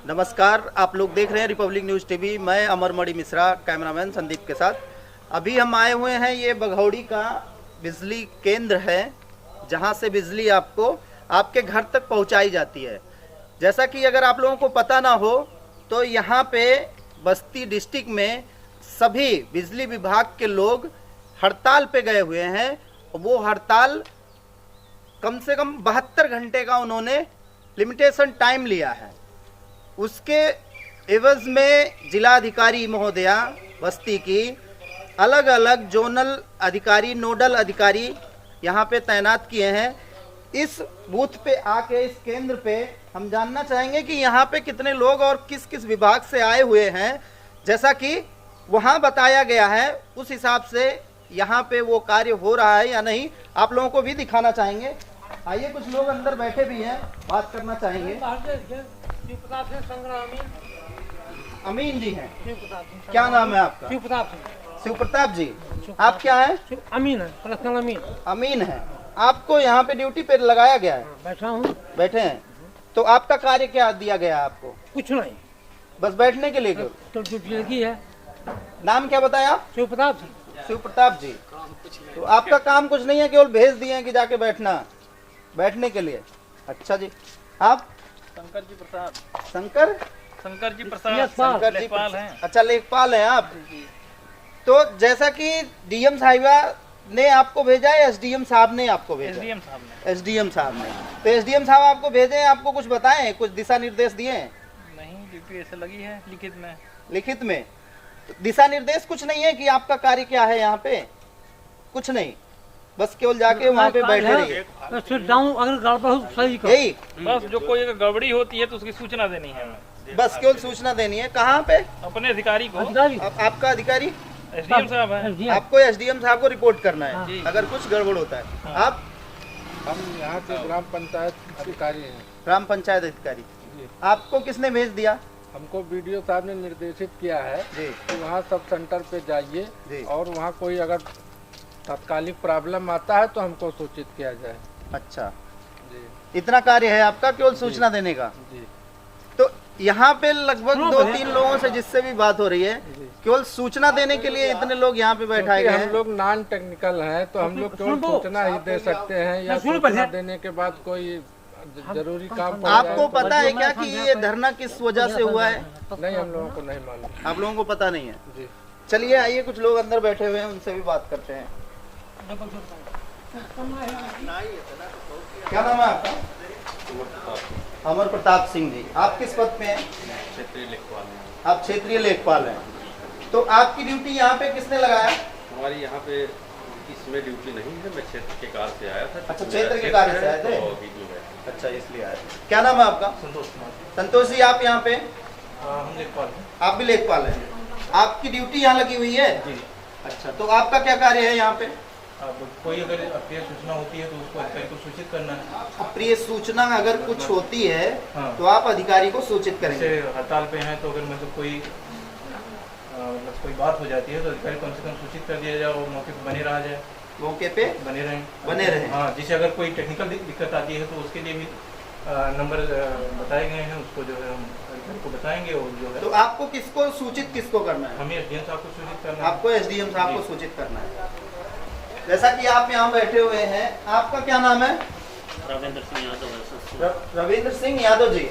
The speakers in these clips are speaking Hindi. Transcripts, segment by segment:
नमस्कार, आप लोग देख रहे हैं रिपब्लिक न्यूज़ टीवी। मैं अमरमणि मिश्रा, कैमरामैन संदीप के साथ। अभी हम आए हुए हैं, ये बघौड़ी का बिजली केंद्र है जहां से बिजली आपको आपके घर तक पहुंचाई जाती है। जैसा कि अगर आप लोगों को पता ना हो तो यहाँ पे बस्ती डिस्ट्रिक्ट में सभी बिजली विभाग के लोग हड़ताल पे गए हुए हैं। वो हड़ताल कम से कम 72 घंटे का उन्होंने लिमिटेशन टाइम लिया है। उसके एवज में जिलाधिकारी महोदया बस्ती की अलग अलग जोनल अधिकारी, नोडल अधिकारी यहाँ पे तैनात किए हैं। इस बूथ पे आके, इस केंद्र पे हम जानना चाहेंगे कि यहाँ पे कितने लोग और किस किस विभाग से आए हुए हैं। जैसा कि वहाँ बताया गया है उस हिसाब से यहाँ पे वो कार्य हो रहा है या नहीं, आप लोगों को भी दिखाना चाहेंगे। आइए, कुछ लोग अंदर बैठे भी हैं, बात करना चाहेंगे। अमीन जी हैं। क्या नाम है आपका? शिव प्रताप जी। आप क्या हैं? अमीन है, अमीन। अमीन है। आपको यहाँ पे ड्यूटी पे लगाया गया है? बैठा हूँ। बैठे हैं। तो आपका कार्य क्या दिया गया है आपको? कुछ नहीं, बस बैठने के लिए। तो ड्यूटी लगी है। नाम क्या बताया आप? शिव प्रताप जी। शिव प्रताप जी। तो आपका काम कुछ नहीं है, केवल भेज दिए हैं कि जाके बैठने के लिए। अच्छा जी। आप? शंकर जी प्रसाद। शंकर शंकर जी प्रसाद। शंकर जी लेखपाल हैं। अच्छा, लेखपाल हैं आप। तो जैसा कि डीएम साहिबा ने आपको भेजा है, एसडीएम साहब ने आपको भेजा? एसडीएम साहब ने। एसडीएम साहब ने। तो एसडीएम साहब आपको भेजे हैं, आपको कुछ बताएं, कुछ दिशा निर्देश दिए हैं? नहीं, ड्यूटी ऐसे लगी है लिखित में। लिखित में तो दिशा निर्देश कुछ नहीं है कि आपका कार्य क्या है यहाँ पे? कुछ नहीं, बस केवल जाके वहाँ पे बैठे रहिए। अगर गड़बड़ हो सही करो। यही बस जो कोई अगर गड़बड़ी होती है तो उसकी सूचना देनी है हमें। बस केवल सूचना देनी है। कहाँ पे? अपने अधिकारी को। आपका अधिकारी एसडीएम साहब है। आपको एसडीएम साहब को रिपोर्ट करना है जी। अगर कुछ गड़बड़ होता है। आप? हम यहाँ के ग्राम पंचायत अधिकारी हैं। ग्राम पंचायत अधिकारी। आपको किसने भेज दिया? हमको वीडियो साहब ने निर्देशित किया है जी। कि वहाँ सब सेंटर पे जी। जाइए और वहाँ कोई अगर तात्कालिक प्रॉब्लम आता है तो हमको सूचित किया जाए। अच्छा, जी इतना कार्य है आपका, केवल सूचना देने का? जी। तो यहाँ पे लगभग 2-3 लोगों से जिससे भी बात हो रही है, केवल सूचना देने के लिए इतने लोग यहाँ पे बैठाए गए हम हैं। लोग नॉन टेक्निकल हैं तो हम लोग केवल सूचना ही दे सकते हैं, या सूचना देने के बाद कोई जरूरी काम पड़ जाए आपको तो पता है क्या कि ये धरना किस वजह से हुआ है? नहीं, हम लोगों को नहीं मालूम। आप लोगों को पता नहीं है? जी। चलिए, आइए, कुछ लोग अंदर बैठे हुए हैं, उनसे भी बात करते हैं। क्या नाम है आपका? अमर प्रताप सिंह जी। आप किस पद पे हैं? क्षेत्रीय लेखपाल हैं। आप क्षेत्रीय लेखपाल हैं। तो आपकी ड्यूटी यहाँ पे किसने लगाया? हमारी यहाँ पे इसमें ड्यूटी नहीं है, मैं क्षेत्र के कार्य से आया था। अच्छा, क्षेत्र के कार्य से आए थे? तो अभी जो है। अच्छा, इसलिए आए। क्या नाम है आपका? संतोष कुमार। संतोष जी, आप यहाँ पे? हम लेखपाल हैं। आप भी लेखपाल हैं। आपकी ड्यूटी यहाँ लगी हुई है? जी। अच्छा, तो आपका क्या कार्य है यहाँ पे? अब कोई अगर अप्रिय सूचना होती है तो उसको अधिकारी को सूचित करना है। अप्रिय सूचना अगर कुछ होती है हाँ। तो आप अधिकारी को सूचित करेंगे? जैसे हड़ताल पे हैं तो अगर मतलब कोई कोई बात हो जाती है तो अधिकारी कम से कम सूचित कर दिया जाए और मौके पर बने रहा जाए। मौके पे बने रहें। रहें। हाँ, जिससे अगर कोई टेक्निकल दिक्कत आती है तो उसके लिए भी नंबर बताए गए हैं, उसको जो है हम अधिकारी को बताएंगे। और जो है तो आपको किसको करना है? हमें एसडीएम साहब को सूचित करना है। आपको एसडीएम साहब को सूचित करना है। जैसा कि आप यहाँ बैठे हुए हैं, आपका क्या नाम है? रविंद्र सिंह यादव। रविंद्र सिंह यादव जी।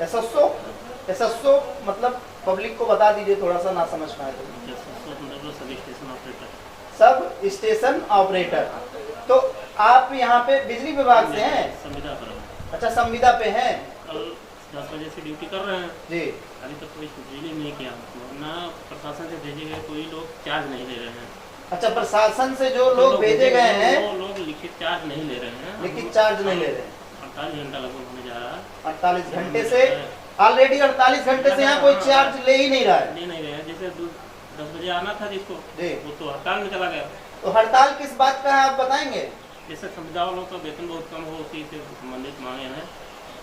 एसएसओ मतलब पब्लिक को बता दीजिए, थोड़ा सा ना समझ पाए तो। Sub station operator. तो आप यहाँ पे बिजली विभाग से हैं? संविदा पर। अच्छा, संविदा पे हैं। कल 10 बजे से ड्यूटी कर रहे हैं जी। अभी तक कोई बिजली नहीं किया, वरना प्रशासन से भेजे गए कोई लोग चार्ज नहीं ले रहे हैं। अच्छा, प्रशासन से जो लोग भेजे गए हैं वो लोग लिखित चार्ज नहीं ले रहे हैं। लिखित चार्ज नहीं ले रहे हैं। 48 घंटा लगभग होने जा रहा है। 48 घंटे से ऑलरेडी 48 घंटे से यहाँ कोई चार्ज ले ही नहीं रहा है। ले नहीं रहे हैं। जैसे 10 बजे आना था जिसको, जी, वो तो हड़ताल में चला गया। तो हड़ताल किस बात का है आप बताएंगे? जैसे संविदा वालों का वेतन बहुत कम हो, उसी से संबंधित मांगे हैं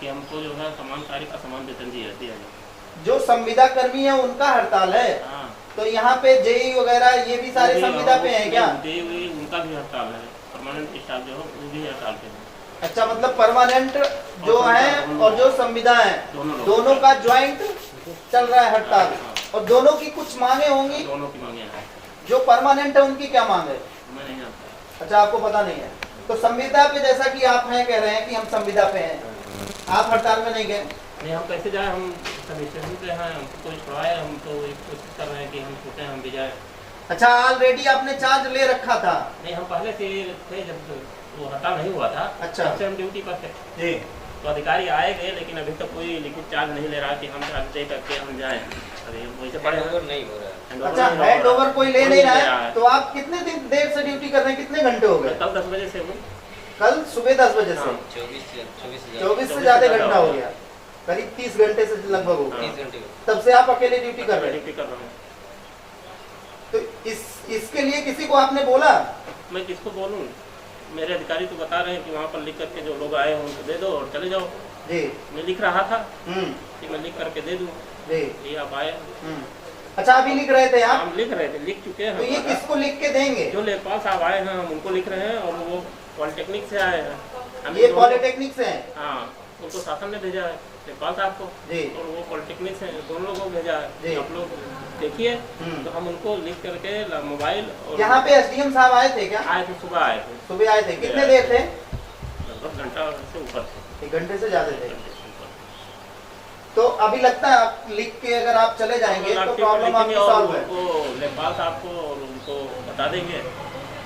कि हमको जो है समान कार्य का समान वेतन दिया जाए। जो संविदा कर्मी है उनका हड़ताल है? हाँ। तो यहाँ पे जेई वगैरह ये भी सारे संविदा पे हैं क्या? उनका भी हड़ताल है। परमानेंट स्टाफ जो है वो भी हड़ताल पे है। अच्छा, मतलब परमानेंट जो और है संविदा और जो संविदा है दोनों लोग। दोनों का ज्वाइंट चल रहा है हड़ताल, और दोनों की कुछ मांगे होंगी। दोनों की मांगे हैं, जो परमानेंट है उनकी क्या मांग है? मैं नहीं जानता। अच्छा, आपको पता नहीं है। तो संविदा पे जैसा कि आप हैं कह रहे हैं कि हम संविदा पे हैं, आप हड़ताल में नहीं गए? नहीं, हम कैसे जाए, हम सब स्टेशन पे हैं, हमको कोई छुड़ाए, हम तो एक कोशिश कर रहे हैं कि हम छूटें, हम भी जाए। अच्छा, ऑलरेडी आपने चार्ज ले रखा था? नहीं, हम पहले से थे, जब वो हड़ताल नहीं हुआ था अच्छा। तब से हम ड्यूटी पर थे। जी। तो अधिकारी आए गए, लेकिन अभी तक कोई लिखित चार्ज नहीं ले रहा कि हम चार्ज दे करके हम जाएं। अभी वैसे पड़े नहीं हो रहा है। अच्छा, हैंड ओवर कोई ले नहीं रहा है। तो आप कितने दिन देर से ड्यूटी कर रहे हैं, कितने घंटे हो गए? कल 10 बजे से हूँ। कल सुबह 10 बजे से? 24 से ज्यादा घंटा हो गया, करीब 30 घंटे से लगभग हो गया। तब से आप अकेले ड्यूटी कर रहे हैं? ड्यूटी कर रहा हूँ। तो इसके लिए किसी को आपने बोला? मैं किसको बोलूँ? मेरे अधिकारी तो बता रहे हैं कि वहाँ पर लिख करके जो लोग आए हैं उनको दे दो और चले जाओ। जी। मैं लिख रहा था कि मैं लिख करके दे दूँ। जी। ये आप आए। अच्छा, अभी लिख रहे थे आप? हम लिख रहे थे, लिख चुके हैं। तो ये किसको लिख के देंगे? जो लेखपाल साहब आए हैं हम उनको लिख रहे हैं, और वो पॉलिटेक्निक से आए हैं। ये पॉलिटेक्निक से हैं? हाँ, उनको शासन ने भेजा है, लेखपाल साहब को। जी। और वो पॉलिटेक्निक से दोनों लोगों को भेजा जी। है। आप लोग देखिए, तो हम उनको लिख करके मोबाइल और यहाँ पे एसडीएम साहब आए थे क्या? आए थे, सुबह आए थे। सुबह आए थे, कितने देर थे? लगभग घंटा से ऊपर थे। 1 घंटे से ज्यादा थे। तो अभी लगता है आप लिख के अगर आप चले जाएंगे तो प्रॉब्लम आपकी सॉल्व है। उनको लेखपाल साहब को और उनको बता देंगे,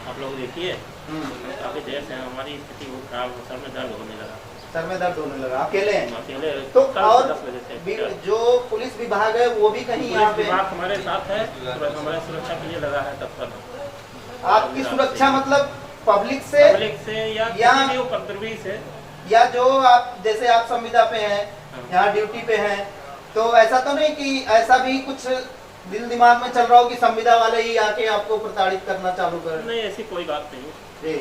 आप लोग देखिए। काफी देर से हमारी स्थिति बहुत खराब, सर में दर्द होने लगा। सर में दर्द होने लगा, अकेले हैं? अकेले। तो कल और 10 बजे से जो पुलिस विभाग है वो भी कहीं यहाँ पुलिस पे? विभाग हमारे साथ है, हमारे सुरक्षा के लिए लगा है तत्पर। आपकी सुरक्षा मतलब पब्लिक से या या- किसी भी उपद्रवी से, या जो आप जैसे आप संविदा पे हैं, यहाँ ड्यूटी पे हैं, तो ऐसा तो नहीं कि ऐसा भी कुछ दिल दिमाग में चल रहा हो कि संविदा वाले ही आके आपको प्रताड़ित करना चालू कर? नहीं, ऐसी कोई बात नहीं। जी,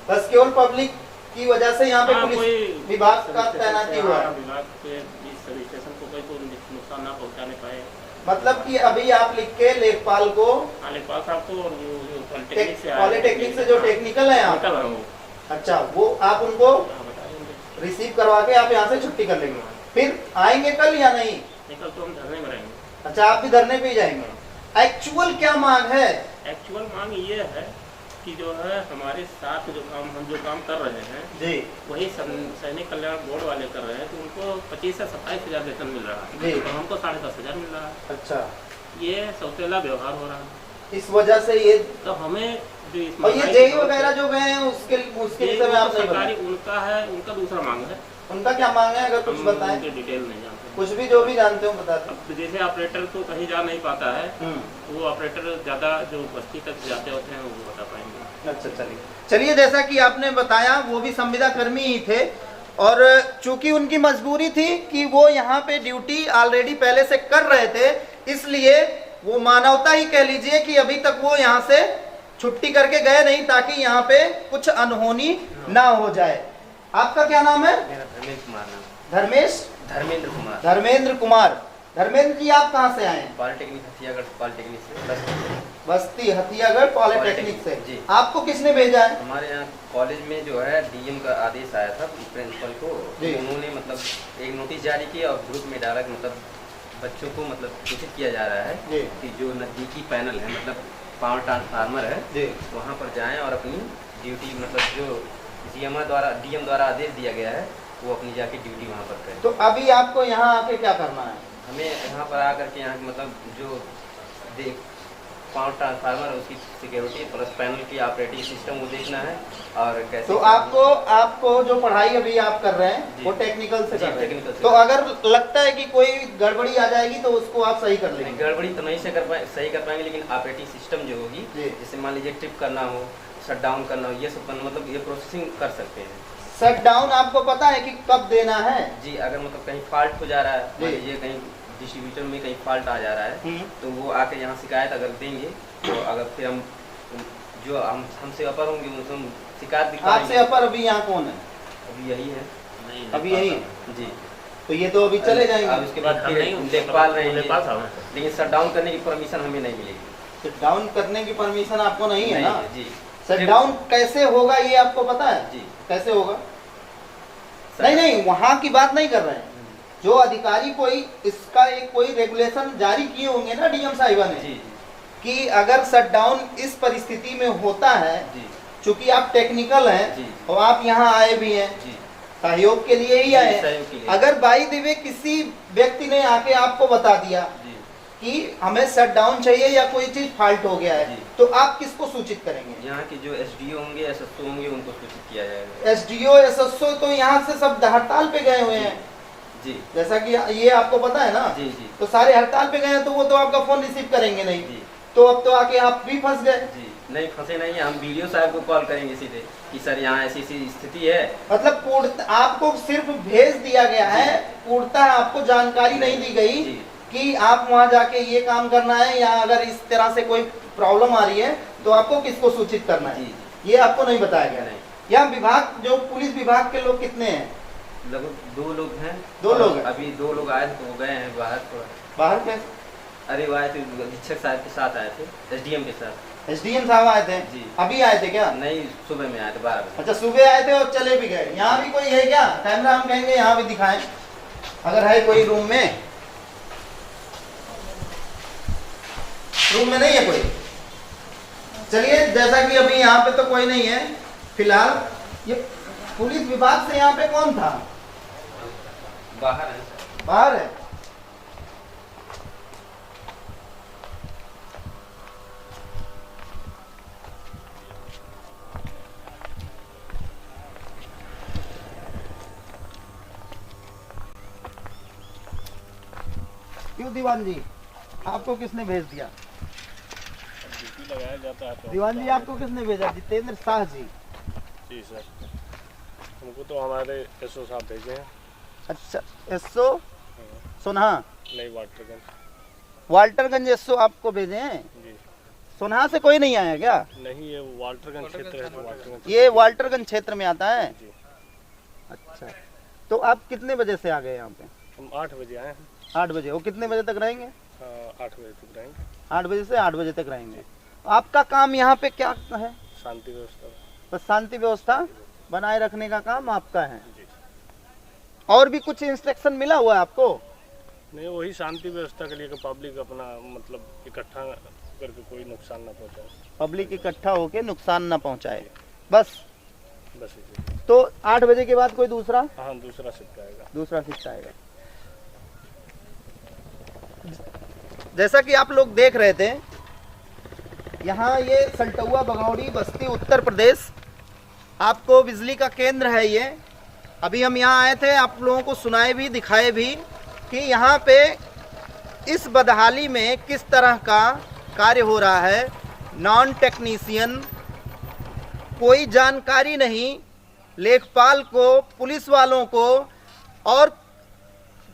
बस केवल पब्लिक की वजह से यहाँ पे हाँ, पुलिस विभाग का तैनाती हुआ है। विभाग के इस स्टेशन को कोई को नुकसान ना पहुँचाने पाए। मतलब कि अभी आप लिख के लेखपाल को, लेखपाल साहब को और पॉलिटेक्निक से जो टेक्निकल है यहाँ, अच्छा, वो आप उनको रिसीव करवा के आप यहाँ से छुट्टी कर लेंगे। फिर आएंगे कल या नहीं? कल तो हम धरने में रहेंगे। अच्छा, आप भी धरने पे ही जाएंगे। एक्चुअल क्या मांग है? एक्चुअल मांग ये है कि जो है हमारे साथ जो काम हम जो काम कर रहे हैं जी, वही सैनिक कल्याण बोर्ड वाले कर रहे हैं, तो उनको 25 से 27 हज़ार वेतन मिल रहा है जी। और हमको 10,500 मिल रहा है। अच्छा, ये सौतेला व्यवहार हो रहा है। इस वजह से ये तो हमें जो इस और ये महंगाई जेई के दौर वगैरह पे- जो गए हैं उसके ये विषय में आप नहीं सरकारी बताएं। उनका है, उनका दूसरा मांग है। उनका क्या मांग है, अगर कुछ हम बताएं? उनकी डिटेल नहीं जानते। कुछ भी जो भी जानते हो बताते। अब जैसे ऑपरेटर तो कहीं जा नहीं पाता है, वो ऑपरेटर ज़्यादा जो बस्ती तक जाते होते हैं वो बता पाएंगे। अच्छा, चलिए जैसा कि आपने बताया वो भी संविदा कर्मी ही थे, और चूंकि उनकी मजबूरी थी कि वो यहाँ पे ड्यूटी ऑलरेडी पहले से कर रहे थे, इसलिए वो मानवता ही कह लीजिए कि अभी तक वो यहाँ से छुट्टी करके गए नहीं, ताकि यहाँ पे कुछ अनहोनी ना हो जाए। आपका क्या नाम है? मेरा धर्मेंद्र कुमार नाम। धर्मेंद्र कुमार। धर्मेंद्र कुमार। धर्मेंद्र जी, आप कहाँ से आए हैं? पॉलिटेक्निक हथियागढ़ पॉलिटेक्निक से। बस्ती हथियागढ़ पॉलिटेक्निक से। जी। आपको किसने भेजा है? हमारे यहाँ कॉलेज में जो है डीएम का आदेश आया था प्रिंसिपल को, जी। उन्होंने मतलब एक नोटिस जारी किया और ग्रुप में डाला कि मतलब बच्चों को मतलब सूचित किया जा रहा है जी। कि जो नज़दीकी पैनल है मतलब पावर ट्रांसफार्मर है जी। वहाँ पर जाएं और अपनी ड्यूटी मतलब जो डीएम द्वारा आदेश दिया गया है वो अपनी जाके ड्यूटी वहाँ पर करें। तो अभी आपको यहाँ आके क्या करना है? हमें यहाँ पर आकर के यहाँ मतलब जो पावर ट्रांसफार्मर उसकी सिक्योरिटी प्लस पैनल की ऑपरेटिंग सिस्टम वो देखना है और कैसे। तो आपको जो पढ़ाई अभी आप कर रहे हैं जी। वो टेक्निकल से जी, कर रहे हैं, टेक्निकल से। तो अगर लगता है कि कोई गड़बड़ी आ जाएगी तो उसको आप सही कर लेंगे? गड़बड़ी तो नहीं से सही कर पाएंगे, लेकिन ऑपरेटिंग सिस्टम जो होगी जी। जैसे मान लीजिए ट्रिप करना हो, शट डाउन करना हो, ये सब मतलब ये प्रोसेसिंग कर सकते हैं। शट डाउन आपको पता है कि कब देना है? जी, अगर मतलब कहीं फॉल्ट हो जा रहा है, मान जी। लीजिए कहीं डिस्ट्रीब्यूटर में कहीं फॉल्ट आ जा रहा है तो वो आके यहाँ शिकायत अगर देंगे तो अगर फिर हम जो हमसे अपर होंगे उनसे हम शिकायत आपसे दिखाएंगे। अपर अभी यहाँ कौन है? अभी यही है। अभी यही है? जी। तो ये तो अभी चले अब जाएंगे। उसके बाद हम फिर नहीं, लेखपाल लेखपाल रहेंगे, साहब हैं। लेकिन शट डाउन करने की परमिशन हमें नहीं मिलेगी। शट डाउन करने की परमिशन आपको नहीं है ना? जी। शट डाउन कैसे होगा ये आपको पता है? जी। कैसे होगा? नहीं वहाँ की बात नहीं कर रहे हैं। जो अधिकारी कोई इसका एक कोई रेगुलेशन जारी किए होंगे ना डीएम साहिबा ने, जी कि अगर शटडाउन इस परिस्थिति में होता है, जी चूंकि आप टेक्निकल हैं जी और आप यहाँ आए भी हैं जी सहयोग के लिए ही आए, सहयोग के लिए। अगर बाई द वे किसी व्यक्ति ने आके आपको बता दिया जी कि हमें शटडाउन चाहिए या कोई चीज फाल्ट हो गया है, जी। तो आप किसको सूचित करेंगे? यहाँ के जो एसडीओ होंगे, एसएसओ होंगे, उनको सूचित किया जाएगा। एसडीओ एसएसओ तो यहाँ से सब हड़ताल पे गए हुए हैं, जी जैसा कि ये आपको पता है ना। जी जी तो सारे हड़ताल पे गए हैं, तो वो तो आपका फोन रिसीव करेंगे नहीं, जी तो अब तो आके आप भी फंस गए। जी नहीं फंसे नहीं हैं, हम वीडियो साहब को कॉल करेंगे सीधे कि सर यहाँ ऐसी ऐसी स्थिति है। मतलब आपको सिर्फ भेज दिया गया है, पूर्णतः आपको जानकारी नहीं दी गई जी कि आप वहां जाके ये काम करना है, या अगर इस तरह से कोई प्रॉब्लम आ रही है तो आपको किसको सूचित करना है, जी ये आपको नहीं बताया गया। नहीं। यहाँ विभाग जो पुलिस विभाग के लोग कितने हैं? लगभग 2 लोग हैं। 2 लोग हैं? अभी 2 लोग आए तो गए हैं बाहर थोड़ा। बाहर के अरे वो आए थे अधीक्षक साहब के साथ आए थे, एसडीएम के साथ। एसडीएम साहब आए थे? जी। अभी आए थे क्या? नहीं सुबह में आए थे 12 बजे। अच्छा सुबह आए थे और चले भी गए। यहाँ भी कोई है क्या? कैमरा हम कहेंगे यहाँ भी दिखाएं अगर है कोई रूम में। रूम में नहीं है कोई? चलिए, जैसा कि अभी यहाँ पे तो कोई नहीं है फिलहाल। ये पुलिस विभाग से यहाँ पे कौन था? बाहर है। बाहर है। क्यों दीवान जी, आपको किसने भेज दिया? ड्यूटी लगाया जाता है तो। दीवान जी आपको किसने भेजा? जितेंद्र शाह जी। जी सर, हमको तो हमारे एसओ साहब भेजे हैं। अच्छा, एसओ सोनहा? नहीं, वाल्टरगंज एसओ आपको भेजे हैं? जी। सोनहा से कोई नहीं आया क्या? नहीं, ये वाल्टरगंज क्षेत्र है तो वाल्टरगंज। ये वाल्टरगंज क्षेत्र में आता है? जी। अच्छा, तो आप कितने बजे से आ गए यहाँ पे? हम 8 बजे आए हैं। 8 बजे। वो कितने बजे तक रहेंगे? 8 बजे तक रहेंगे। 8 बजे से 8 बजे तक रहेंगे। आपका काम यहाँ पे क्या है? शांति व्यवस्था। बस शांति व्यवस्था बनाए रखने का काम आपका है। जी। और भी कुछ इंस्ट्रक्शन मिला हुआ है आपको? नहीं, वही शांति व्यवस्था के लिए कि पब्लिक अपना मतलब इकट्ठा करके कोई नुकसान ना पहुंचाए। पब्लिक इकट्ठा होके नुकसान ना पहुंचाए, बस इसी। तो 8 बजे के बाद कोई दूसरा? हाँ, दूसरा शिफ्ट आएगा। दूसरा शिफ्ट आएगा। जैसा कि आप लोग देख रहे थे, यहाँ ये सल्टुआ बघौड़ी बस्ती उत्तर प्रदेश आपको बिजली का केंद्र है। ये अभी हम यहाँ आए थे, आप लोगों को सुनाए भी दिखाए भी कि यहाँ पे इस बदहाली में किस तरह का कार्य हो रहा है। नॉन टेक्नीशियन, कोई जानकारी नहीं लेखपाल को, पुलिस वालों को, और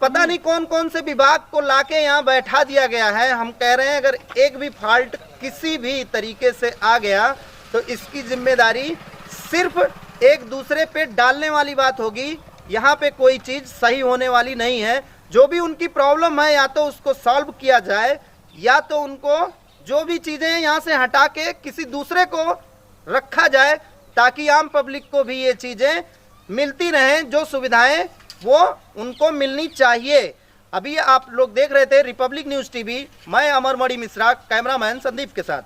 पता नहीं कौन कौन से विभाग को लाके यहाँ बैठा दिया गया है। हम कह रहे हैं अगर एक भी फॉल्ट किसी भी तरीके से आ गया तो इसकी जिम्मेदारी सिर्फ एक दूसरे पे डालने वाली बात होगी। यहाँ पे कोई चीज़ सही होने वाली नहीं है। जो भी उनकी प्रॉब्लम है या तो उसको सॉल्व किया जाए, या तो उनको जो भी चीज़ें यहाँ से हटा के किसी दूसरे को रखा जाए, ताकि आम पब्लिक को भी ये चीज़ें मिलती रहें। जो सुविधाएं वो उनको मिलनी चाहिए। अभी आप लोग देख रहे थे रिपब्लिक न्यूज़ टीवी, मैं अमरमणि मिश्रा, कैमरामैन संदीप के साथ।